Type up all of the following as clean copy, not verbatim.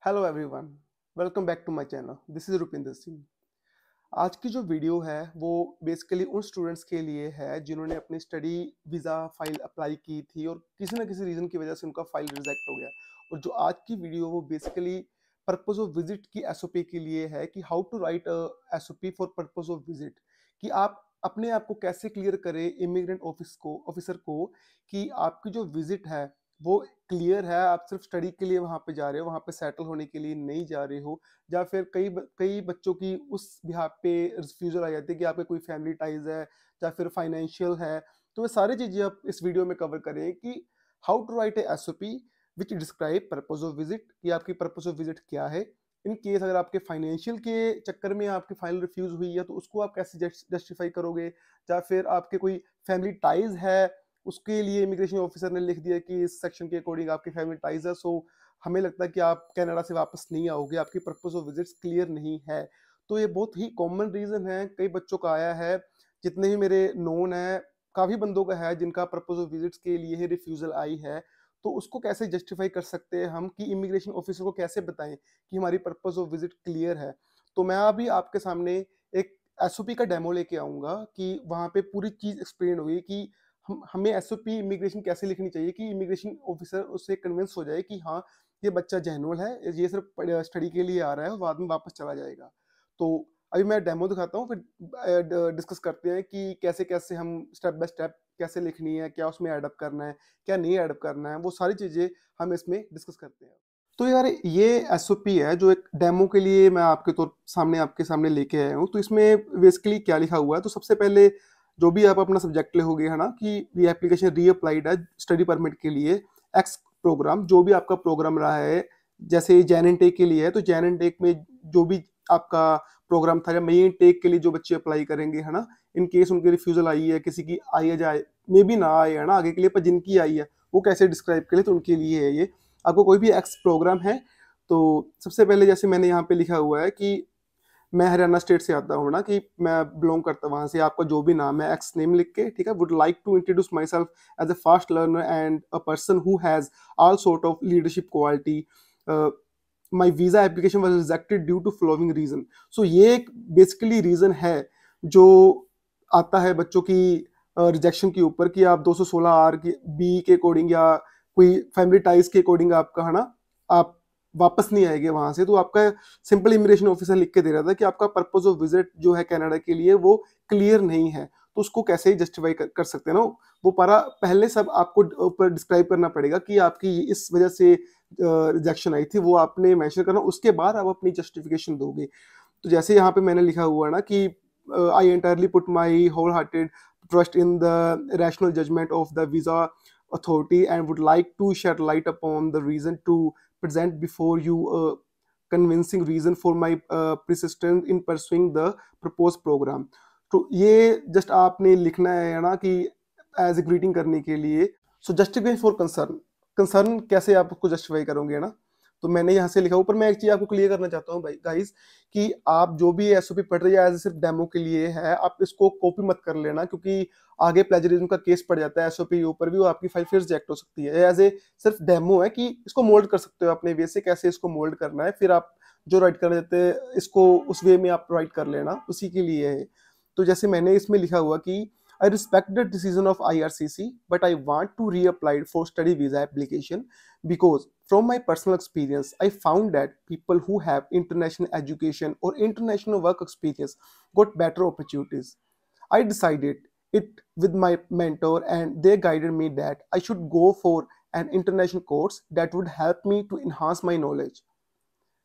Hello everyone, welcome back to my channel. This is Rupinder Singh. आज की जो वीडियो है वो बेसिकली उन स्टूडेंट्स के लिए है जिन्होंने अपनी स्टडी वीज़ा फाइल अप्लाई की थी और किसी ना किसी रीज़न की वजह से उनका फाइल रिजेक्ट हो गया। और जो आज की वीडियो वो बेसिकली पर्पस ऑफ विजिट की एसओपी के लिए है कि how to write SOP for purpose of visit, कि आप अपने आप को कैसे क्लियर करें इमिग्रेंट ऑफिसर को कि आपकी जो विजिट है वो क्लियर है, आप सिर्फ स्टडी के लिए वहाँ पे जा रहे हो, वहाँ पे सेटल होने के लिए नहीं जा रहे हो। या फिर कई बच्चों की उस बिहाफ पे रिफ्यूजल आ जाती है कि आपके कोई फैमिली टाइज है या फिर फाइनेंशियल है। तो ये सारी चीज़ें आप इस वीडियो में कवर करें कि how to write a SOP which describe purpose of visit, कि आपकी पर्पस ऑफ विजिट क्या है। इन केस अगर आपके फाइनेंशियल के चक्कर में आपकी फाइल रिफ्यूज हुई है तो उसको आप कैसे जस्टिफाई करोगे। या फिर आपके कोई फैमिली टाइज है, उसके लिए इमिग्रेशन ऑफिसर ने लिख दिया कि इस सेक्शन के अकॉर्डिंग आपकी फैमिली टाइज है, सो हमें लगता है कि आप कनाडा से वापस नहीं आओगे, आपकी पर्पस ऑफ विजिट्स क्लियर नहीं है। तो ये बहुत ही कॉमन रीजन है, कई बच्चों का आया है, जितने भी मेरे नोन है काफी बंदों का है जिनका पर्पस ऑफ विजिट्स के लिए ही रिफ्यूजल आई है। तो उसको कैसे जस्टिफाई कर सकते हैं हम कि इमिग्रेशन ऑफिसर को कैसे बताएं कि हमारी पर्पस ऑफ विजिट क्लियर है। तो मैं अभी आपके सामने एक एसओपी का डेमो लेके आऊंगा कि वहां पे पूरी चीज एक्सप्लेन होगी कि हमें एसओपी इमिग्रेशन कैसे लिखनी चाहिए कि इमिग्रेशन ऑफिसर उससे कन्विंस हो जाए कि हाँ ये बच्चा जेन्युइन है, ये सिर्फ स्टडी के लिए आ रहा है, बाद में वापस चला जाएगा। तो अभी मैं डेमो दिखाता हूँ, फिर डिस्कस करते हैं कि कैसे कैसे हम स्टेप बाय स्टेप कैसे लिखनी है, क्या उसमें एडअप करना है, क्या नहीं एडअप करना है, वो सारी चीज़ें हम इसमें डिस्कस करते हैं। तो यार ये एसओपी है जो एक डेमो के लिए मैं आपके सामने लेके आया हूँ। तो इसमें बेसिकली क्या लिखा हुआ है, तो सबसे पहले जो भी आप अपना सब्जेक्ट लोगे है ना, कि ये एप्लीकेशन रीअप्लाइड है स्टडी परमिट के लिए एक्स प्रोग्राम, जो भी आपका प्रोग्राम रहा है। जैसे जैन एंड टेक के लिए है तो जैन एंड टेक में जो भी आपका प्रोग्राम था, या मेन टेक के लिए जो बच्चे अप्लाई करेंगे है ना, इन केस उनकी रिफ्यूजल आई है, किसी की आई है जाए मे भी ना आए है ना आगे के लिए, पर जिनकी आई है वो कैसे डिस्क्राइब करें, तो उनके लिए है ये। आपको कोई भी एक्स प्रोग्राम है तो सबसे पहले जैसे मैंने यहाँ पे लिखा हुआ है कि मैं हरियाणा स्टेट से आता हूँ ना, कि मैं बिलोंग करता हूँ वहां से, आपका जो भी नाम है एक्स नेम लिख के, ठीक है। Would like to introduce myself as a fast learner and a person who has all sort of leadership quality. My visa application was rejected due to following reason. So ये एक basically reason है जो आता है बच्चों की rejection के ऊपर, कि आप 216 आर की बी के अकॉर्डिंग या कोई फैमिली टाइज के अकॉर्डिंग आपका है ना, आप वापस नहीं आएंगे वहां से। तो आपका सिंपल इमिग्रेशन ऑफिसर लिख के दे रहा था कि आपका पर्पस ऑफ विजिट जो है कनाडा के लिए वो क्लियर नहीं है। तो उसको कैसे जस्टिफाई कर सकते हैं ना, वो पारा पहले सब आपको ऊपर डिस्क्राइब करना पड़ेगा कि आपकी इस वजह से रिजेक्शन आई थी, वो आपने मेंशन करना, उसके बाद आप अपनी जस्टिफिकेशन दोगे। तो जैसे यहाँ पे मैंने लिखा हुआ है ना कि I entirely put my wholehearted trust in the rational judgment of the visa authority and would like to shed light upon the reason to present before you a convincing reason for my persistence in pursuing the proposed program। तो ये just आपने लिखना है ना कि as a greeting करने के लिए। सो जस्टिफाई फॉर कंसर्न, कंसर्न कैसे आप उसको जस्टिफाई करोगे ना, तो मैंने यहाँ से लिखा। ऊपर मैं एक चीज आपको क्लियर करना चाहता हूँ भाई गाइस, कि आप जो भी एसओपी पढ़ रहे हैं एज सिर्फ डेमो के लिए है, आप इसको कॉपी मत कर लेना, क्योंकि आगे प्लेजरिज्म का केस पड़ जाता है एसओपी के ऊपर भी, वो आपकी फाइल फिर रिजेक्ट हो सकती है। एज ए सिर्फ डेमो है कि इसको मोल्ड कर सकते हो अपने वे से, कैसे इसको मोल्ड करना है, फिर आप जो राइट कर देते हैं इसको उस वे में आप राइट कर लेना, उसी के लिए है। तो जैसे मैंने इसमें लिखा हुआ कि I respect the decision of IRCC, but I want to reapply for study visa application because from my personal experience, I found that people who have international education or international work experience got better opportunities. I decided it with my mentor and they guided me that I should go for an international course that would help me to enhance my knowledge.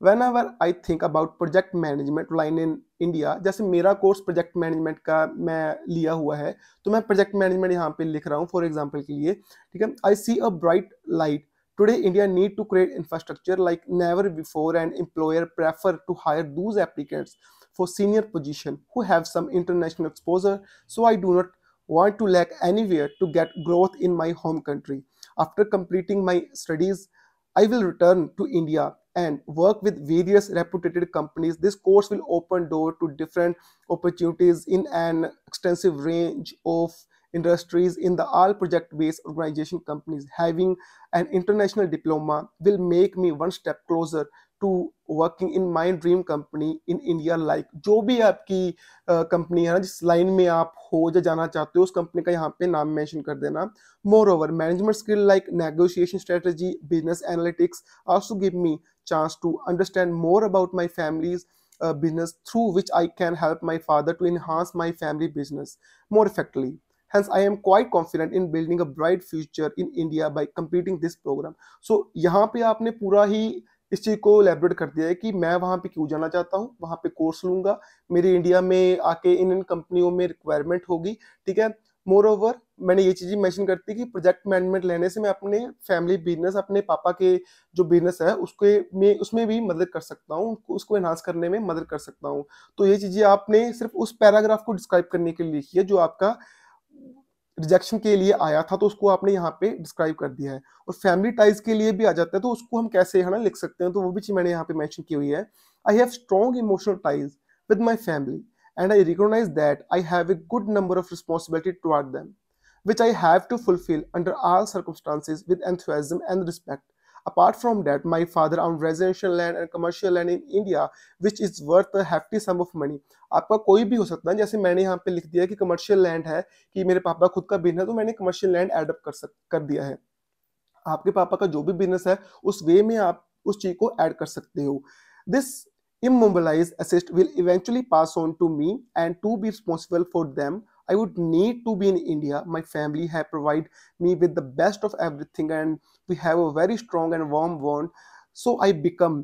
Whenever I think about project management line in India, जैसे मेरा course project management का मैं लिया हुआ है, तो मैं project management यहाँ पे लिख रहा हूँ फॉर एग्जाम्पल के लिए, ठीक है। I see a bright light today India need to create infrastructure like never before and employer prefer to hire those applicants for senior position who have some international exposure, so I do not want to lack anywhere to get growth in my home country. After completing my studies, I will return to India and work with various reputed companies. This course will open door to different opportunities in an extensive range of industries in the all project-based organization companies. Having an international diploma will make me one step closer to working in my dream company in India. Like जो भी आपकी company है ना, जिस line में आप हो या जाना चाहते हो, उस कंपनी का यहाँ पे नाम मेंशन कर देना. Moreover, management skill like negotiation strategy, business analytics also give me chance to understand more about my family's business, through which I can help my father to enhance my family business more effectively. Hence, I am quite confident in building a bright future in India by completing this program. So यहाँ पे आपने पूरा ही इस चीज को elaborate कर दिया है कि मैं वहां पे क्यों जाना चाहता हूँ, वहां पे कोर्स लूंगा, मेरे इंडिया में आके इन कंपनियों में रिक्वायरमेंट होगी, ठीक है. मोर ओवर मैंने ये चीजें मेंशन करती कि प्रोजेक्ट मैनेजमेंट लेने से मैं अपने फैमिली बिजनेस, अपने पापा के जो बिजनेस है उसमें भी मदद कर सकता हूँ, उसको एनहांस करने में मदद कर सकता हूँ. तो ये चीजें आपने सिर्फ उस पैराग्राफ को डिस्क्राइब करने के लिए लिखी है जो आपका रिजेक्शन के लिए आया था, तो उसको आपने यहाँ पे डिस्क्राइब कर दिया है. और फैमिली टाइज के लिए भी आ जाता है, तो उसको हम कैसे है ना लिख सकते हैं, तो वो भी चीज मैंने यहाँ पे मेंशन की हुई है. I have strong emotional ties with my family and I recognize that I have a good number of responsibility toward them which I have to fulfill under all circumstances with enthusiasm and respect. Apart from that, my father owned residential land and commercial land in India, which is worth a hefty sum of money. आपका कोई भी हो सकता है, जैसे मैंने यहाँ पे लिख दिया कि कमर्शियल लैंड है, कि मेरे पापा खुद का बिजनेस है, तो मैंने कमर्शियल लैंड एडअप कर दिया है. आपके पापा का जो भी बिजनेस है उस वे में आप उस चीज को ऐड कर सकते हो. This immobilized assist will eventually pass on to me, and to be responsible for them I would need to be in India. My family have provided me with the best of everything, and we have a very strong and warm bond. So I become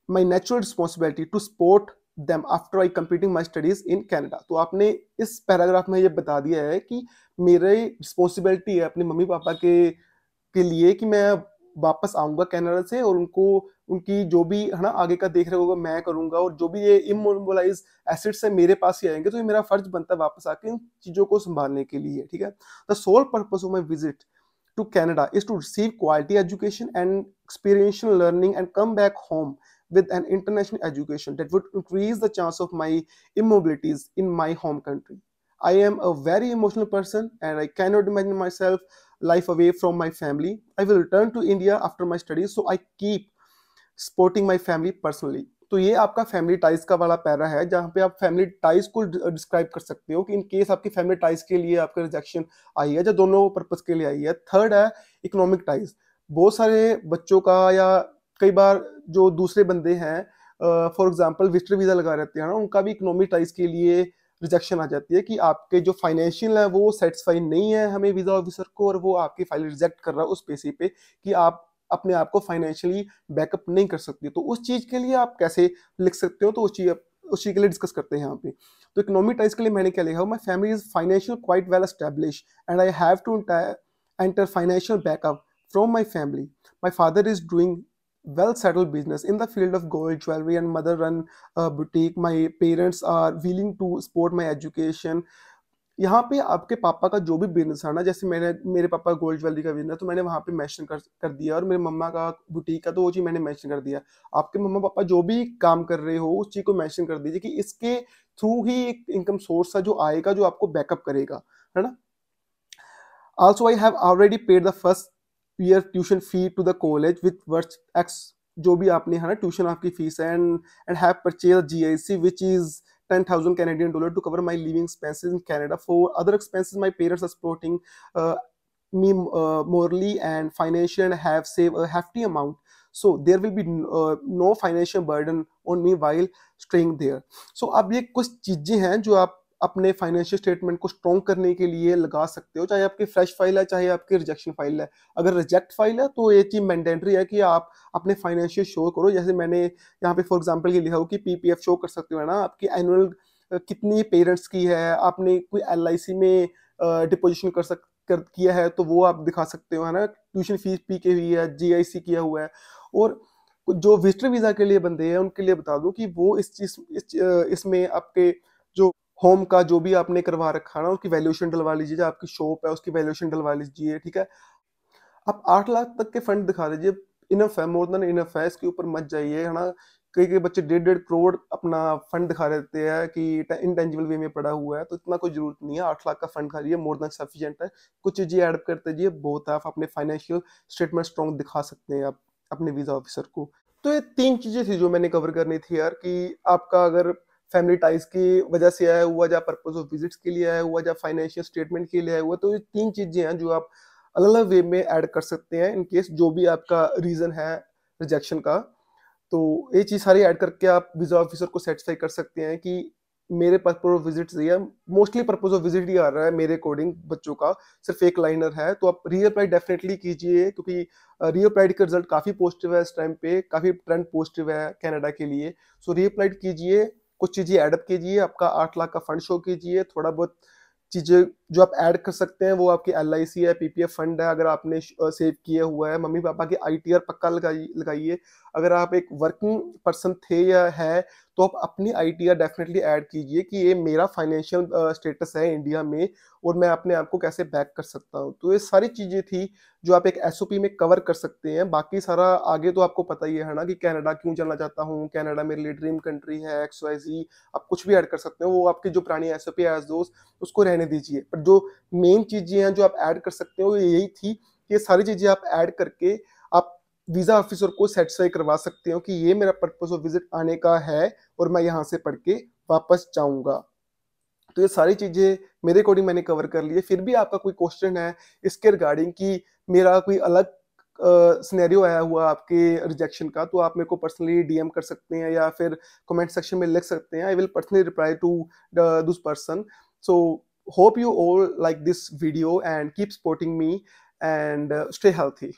my natural responsibility to support them after I completing my studies in Canada. तो आपने इस paragraph में ये बता दिया है कि मेरे रिस्पॉन्सिबिलिटी है अपने मम्मी पापा के लिए कि मैं वापस आऊंगा कनाडा से, और उनको उनकी जो भी है ना आगे का देख रहे होगा मैं करूंगा, और जो भी ये इमोबिलाइज एसेट्स है मेरे पास ही आएंगे, तो ये मेरा फर्ज बनता है वापस आके इन चीजों को संभालने के लिए, ठीक है. The sole purpose of my visit to Canada is to receive quality education and experiential learning and come back home with an international education that would increase the chance of my immobilities in my home country. I am a very emotional person and I cannot imagine myself life away from my family. I will return to India after my studies, so I keep supporting my family personally. तो ये आपका family ties का वाला para है, जहाँ पे आप family ties को डिस्क्राइब कर सकते हो कि इन केस आपकी फैमिली टाइज के लिए आपका रिजेक्शन आई है, या दोनों पर्पस के लिए आई है. थर्ड है इकोनॉमिक टाइज. बहुत सारे बच्चों का, या कई बार जो दूसरे बंदे हैं फॉर एग्जांपल विजिटर वीजा लगा रहते हैं ना, उनका भी इकोनॉमिक टाइज के लिए रिजेक्शन आ जाती है कि आपके जो फाइनेंशियल है वो सेटिस्फाई नहीं है हमें वीजा ऑफिसर को, और वो आपकी फाइल रिजेक्ट कर रहा है उस बेसिस पे कि आप अपने आप को फाइनेंशियली बैकअप नहीं कर सकती. तो उस चीज के लिए आप कैसे लिख सकते हो, तो उस चीज के लिए डिस्कस करते हैं यहाँ पे. तो इकोनॉमिक टाइज के लिए मैंने क्या लिखा, my family is financial quite well established and I have to enter financial backup from my family. My father is doing well settled business in the field of gold jewelry and mother run boutique. My parents are willing to support my education. यहाँ पे आपके पापा का जो भी business है ना, जैसे मेरे पापा का गोल्ड ज्वेलरी का बिजनेस, तो मैंने वहाँ पे मेंशन कर दिया, और मेरे मम्मा का बुटीक का, तो वो चीज़ मैंने मेंशन कर दिया. आपके मम्मा पापा जो भी काम कर रहे हो उस चीज़ को मेंशन कर दीजिए कि इसके थ्रू ही एक इनकम सोर्स है जो आएगा, जो आपको बैकअप करेगा, है ना. Also, I have already paid the first year tuition fee to the college with worth X, जो भी आपने है ना ट्यूशन आपकी फीस है, and have purchased GIC which is 10,000 Canadian dollar to cover my living expenses in Canada. For other expenses, my parents are supporting me morally and financially, and have saved a hefty amount. So there will be no financial burden on me while staying there. So अब ये कुछ चीजें हैं जो आप अपने financial statement को strong करने के लिए लगा सकते हो, चाहे आपकी फ्रेश फाइल है चाहे आपकी रिजेक्शन फाइल है. अगर रिजेक्ट फाइल है तो ये चीज मैंडेटरी है कि आप अपने फाइनेंशियल शो करो. जैसे मैंने यहाँ पे फॉर एग्जांपल ये लिखा हो कि पीपीएफ शो कर सकते हो, है ना, आपकी एनुअल कितनी पेरेंट्स की है, आपने कोई एलआईसी में डिपोजिशन किया है तो वो आप दिखा सकते हो, है ना, ट्यूशन फीस पी के हुई है, जीआईसी किया हुआ है. और जो विजिटर वीजा के लिए बंदे हैं उनके लिए बता दूं कि वो इसमें आपके जो होम का जो भी आपने करवा रखा ना उसकी वैल्यूएशन डलवा लीजिए, जो आपकी शॉप है उसकी वैल्यूएशन डलवा लीजिए, ठीक है. आप 8 लाख तक के फंड दिखा दीजिए, इनफ है, मोर देन इनफ है, इसके ऊपर मत जाइए, है ना. कई बच्चे 1.5 करोड़ अपना फंड दिखा देते हैं कि इनटेंजिबल वे में पड़ा हुआ है, तो इतना कोई जरूरत नहीं है। 8 लाख का फंड खालिए, मोर देन सफिशिएंट है। कुछ चीजें ऐड करते जाइए, बहुत है। आप अपने फाइनेंशियल स्टेटमेंट स्ट्रॉन्ग दिखा सकते हैं आप अपने वीजा ऑफिसर को। तो ये 3 चीजें थी जो मैंने कवर करनी थी यार, कि आपका अगर फैमिली टाइज की वजह से आया हुआ, या पर्पस ऑफ विजिट्स के लिए आया हुआ, या फाइनेंशियल स्टेटमेंट के लिए आया हुआ, तो ये 3 चीजें हैं जो आप अलग अलग वे में ऐड कर सकते हैं इन केस जो भी आपका रीजन है रिजेक्शन का। तो ये चीज सारी ऐड करके आप वीजा ऑफिसर को सेटिस्फाई कर सकते हैं कि मेरे पर्पस ऑफ विजिट ये है। मोस्टली पर्पस ऑफ विजिट ही आ रहा है मेरे अकॉर्डिंग बच्चों का, सिर्फ एक लाइनर है। तो आप रीअप्लाई डेफिनेटली कीजिए, क्योंकि रीअप्लाइड का रिजल्ट काफी पॉजिटिव है इस टाइम पे, काफी ट्रेंड पॉजिटिव है कनाडा के लिए। सो रीअप्लाइड कीजिए, कुछ चीजें एडअप कीजिए, आपका 8 लाख का फंड शो कीजिए, थोड़ा बहुत चीजें जो आप ऐड कर सकते हैं वो आपकी LIC है, PPF फंड है, अगर आपने सेव किया हुआ है, मम्मी पापा की ITR पक्का लगाइए। अगर आप एक वर्किंग पर्सन थे या है, तो आप अपनी ITR डेफिनेटली ऐड कीजिए कि ये मेरा फाइनेंशियल स्टेटस है इंडिया में, और मैं अपने आप को कैसे बैक कर सकता हूँ। तो ये सारी चीजें थी जो आप एक SOP में कवर कर सकते हैं। बाकी सारा आगे तो आपको पता ही है ना, कि कनाडा क्यों जाना चाहता हूँ, कनाडा मेरे लिए ड्रीम कंट्री है, XYZ। आप कुछ भी ऐड कर सकते हो, वो आपकी जो पुरानी SOP है एज दोस्त, उसको रहने दीजिए। पर जो मेन चीजें हैं जो आप ऐड कर सकते हो, ये यही थी कि ये सारी चीजें आप ऐड करके आप वीजा ऑफिसर को सेटिस्फाई करवा सकते हो कि ये मेरा पर्पस ऑफ विजिट आने का है, और मैं यहाँ से पढ़ के वापस जाऊंगा। तो ये सारी चीजें मेरे अकॉर्डिंग मैंने कवर कर ली है। फिर भी आपका कोई क्वेश्चन है इसके रिगार्डिंग कि मेरा कोई अलग सिनेरियो आया हुआ आपके रिजेक्शन का, तो आप मेरे को पर्सनली DM कर सकते हैं, या फिर कमेंट सेक्शन में लिख सकते हैं। I will personally reply to this person. So hope you all like this video and keep supporting me, and stay healthy.